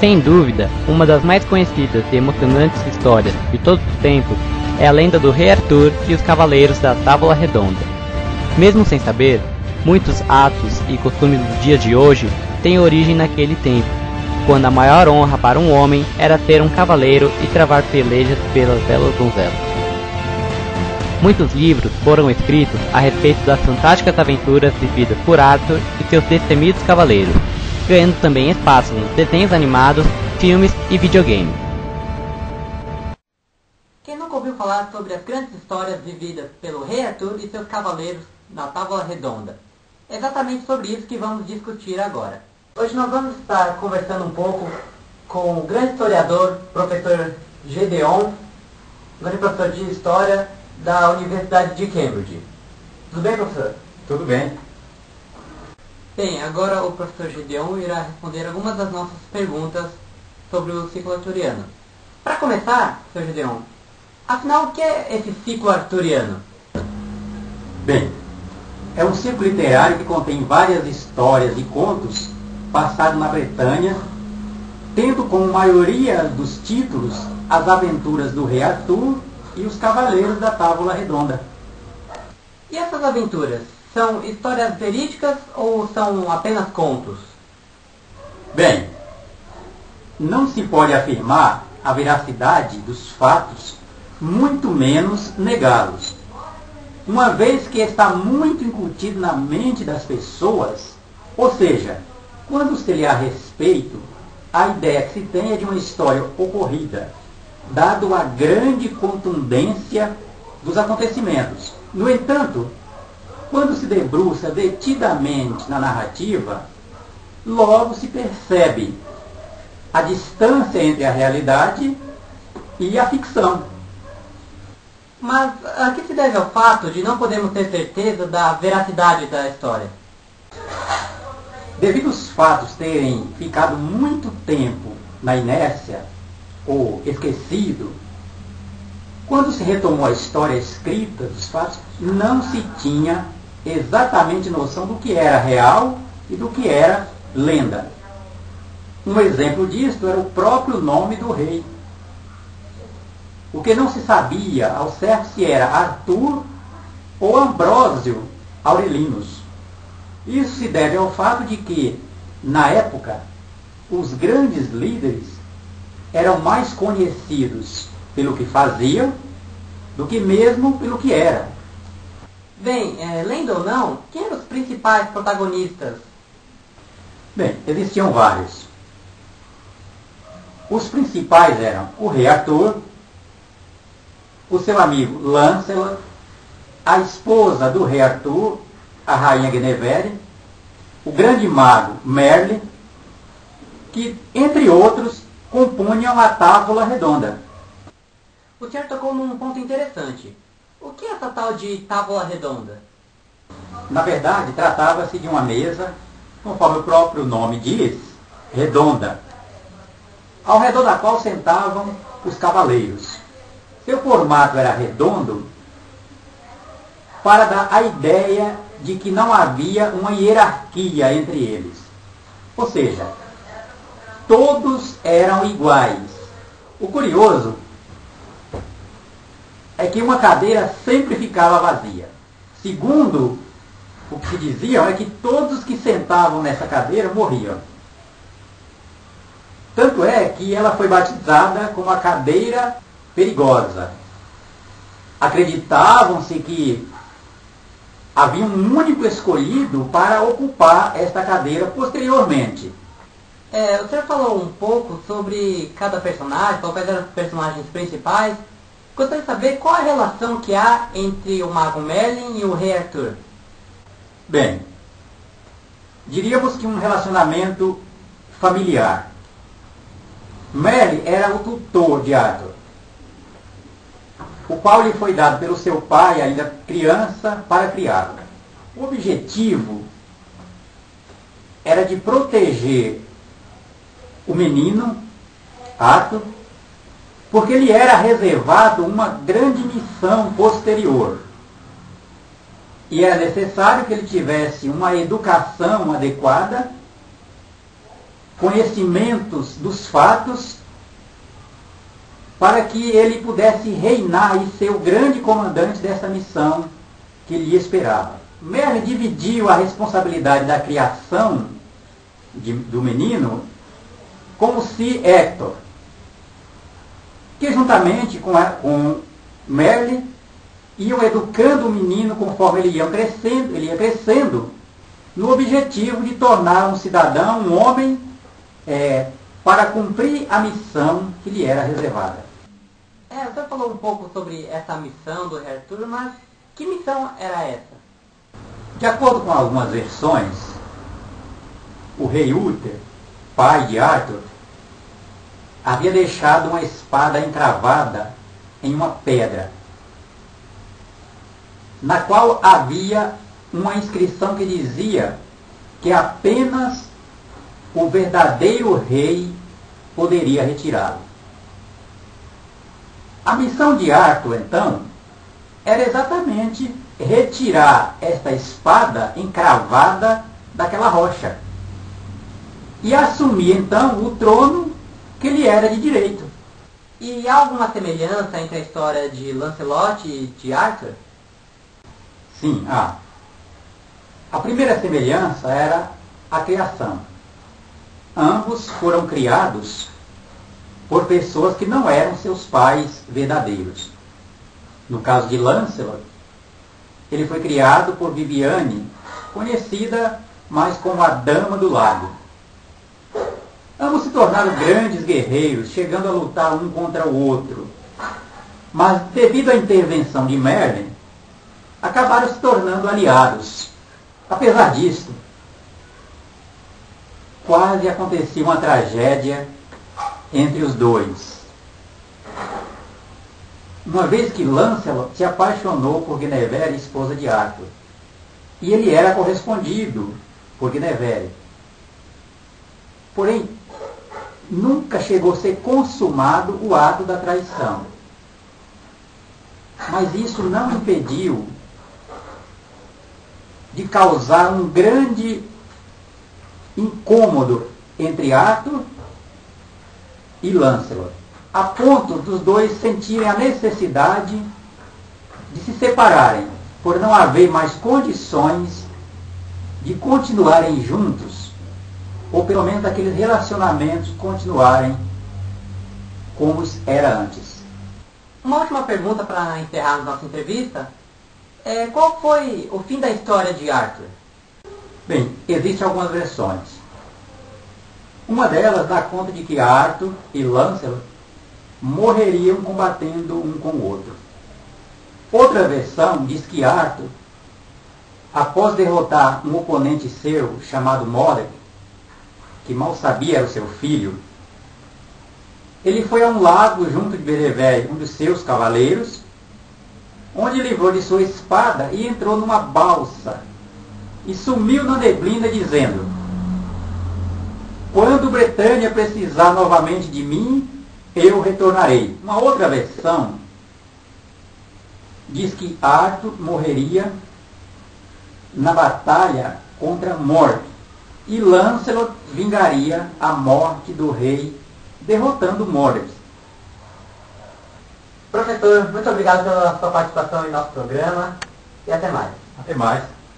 Sem dúvida, uma das mais conhecidas e emocionantes histórias de todos os tempos é a lenda do Rei Arthur e os Cavaleiros da Távola Redonda. Mesmo sem saber, muitos atos e costumes dos dias de hoje têm origem naquele tempo, quando a maior honra para um homem era ter um cavaleiro e travar pelejas pelas belas donzelas. Muitos livros foram escritos a respeito das fantásticas aventuras vividas por Arthur e seus destemidos cavaleiros, ganhando também espaço nos desenhos animados, filmes e videogames. Quem nunca ouviu falar sobre as grandes histórias vividas pelo Rei Arthur e seus cavaleiros na Távola Redonda? É exatamente sobre isso que vamos discutir agora. Hoje nós vamos estar conversando um pouco com o grande historiador, professor Gedeon, grande professor de História da Universidade de Cambridge. Tudo bem, professor? Tudo bem. Bem, agora o professor Gedeon irá responder algumas das nossas perguntas sobre o ciclo arturiano. Para começar, professor Gedeon, afinal, o que é esse ciclo arturiano? Bem, é um ciclo literário que contém várias histórias e contos passados na Bretanha, tendo como maioria dos títulos as aventuras do Rei Arthur e os Cavaleiros da Távola Redonda. E essas aventuras, são histórias verídicas ou são apenas contos? Bem, não se pode afirmar a veracidade dos fatos, muito menos negá-los, uma vez que está muito incutido na mente das pessoas, ou seja, quando se lê a respeito, a ideia que se tem é de uma história ocorrida, dado a grande contundência dos acontecimentos. No entanto, quando se debruça detidamente na narrativa, logo se percebe a distância entre a realidade e a ficção. Mas a que se deve ao fato de não podermos ter certeza da veracidade da história? Devido aos fatos terem ficado muito tempo na inércia ou esquecido, quando se retomou a história escrita dos fatos, não se tinha exatamente noção do que era real e do que era lenda. Um exemplo disto era o próprio nome do rei. O que não se sabia ao certo se era Arthur ou Ambrósio Aurelianus. Isso se deve ao fato de que, na época, os grandes líderes eram mais conhecidos pelo que faziam do que mesmo pelo que era. Bem, lenda ou não, quem eram os principais protagonistas? Bem, existiam vários. Os principais eram o rei Arthur, o seu amigo Lancelot, a esposa do rei Arthur, a rainha Guinevere, o grande mago Merlin, que, entre outros, compunham a Távola Redonda. O senhor tocou num ponto interessante. O que é essa tal de Távola Redonda? Na verdade, tratava-se de uma mesa, conforme o próprio nome diz, redonda, ao redor da qual sentavam os cavaleiros. Seu formato era redondo para dar a ideia de que não havia uma hierarquia entre eles. Ou seja, todos eram iguais. O curioso é que uma cadeira sempre ficava vazia. Segundo o que diziam, é que todos que sentavam nessa cadeira morriam. Tanto é que ela foi batizada como a cadeira perigosa. Acreditavam-se que havia um único escolhido para ocupar esta cadeira posteriormente. O senhor falou um pouco sobre cada personagem, quais eram os personagens principais. Gostaria de saber qual a relação que há entre o mago Merlin e o rei Arthur. Bem, diríamos que um relacionamento familiar. Merlin era o tutor de Arthur, o qual lhe foi dado pelo seu pai, ainda criança, para criá-lo. O objetivo era de proteger o menino, Arthur, porque lhe era reservado uma grande missão posterior. E era necessário que ele tivesse uma educação adequada conhecimentos dos fatos para que ele pudesse reinar e ser o grande comandante dessa missão que lhe esperava. Merlin dividiu a responsabilidade da criação do menino com o Sir Hector, que juntamente com Merlin iam educando o menino conforme ele ia crescendo, no objetivo de tornar um cidadão, um homem, para cumprir a missão que lhe era reservada. Você falou um pouco sobre essa missão do Rei Arthur, mas que missão era essa? De acordo com algumas versões, o rei Uther, pai de Arthur, havia deixado uma espada encravada em uma pedra, na qual havia uma inscrição que dizia que apenas o verdadeiro rei poderia retirá-lo. A missão de Arthur, então, era exatamente retirar esta espada encravada daquela rocha e assumir, então, o trono que lhe era de direito. E há alguma semelhança entre a história de Lancelot e de Arthur? Sim, há. A primeira semelhança era a criação. Ambos foram criados por pessoas que não eram seus pais verdadeiros. No caso de Lancelot, ele foi criado por Viviane, conhecida mais como a Dama do Lago. Ambos se tornaram grandes guerreiros, chegando a lutar um contra o outro. Mas, devido à intervenção de Merlin, acabaram se tornando aliados. Apesar disso, quase acontecia uma tragédia entre os dois. Uma vez que Lancelot se apaixonou por Guinevere, esposa de Arthur, e ele era correspondido por Guinevere. Porém, nunca chegou a ser consumado o ato da traição. Mas isso não impediu de causar um grande incômodo entre Arthur e Lancelot, a ponto dos dois sentirem a necessidade de se separarem, por não haver mais condições de continuarem juntos, ou pelo menos aqueles relacionamentos continuarem como era antes. Uma última pergunta para encerrarmos nossa entrevista. Qual foi o fim da história de Arthur? Bem, existem algumas versões. Uma delas dá conta de que Arthur e Lancelot morreriam combatendo um com o outro. Outra versão diz que Arthur, após derrotar um oponente seu chamado Mordred, que mal sabia era o seu filho, ele foi a um lago junto de Bedevere, um dos seus cavaleiros, onde livrou de sua espada e entrou numa balsa e sumiu na neblina dizendo: "Quando Bretanha precisar novamente de mim, eu retornarei." Uma outra versão diz que Arthur morreria na batalha contra Mord e Lancelot vingaria a morte do rei derrotando Mordred. Professor, muito obrigado pela sua participação em nosso programa e até mais. Até mais.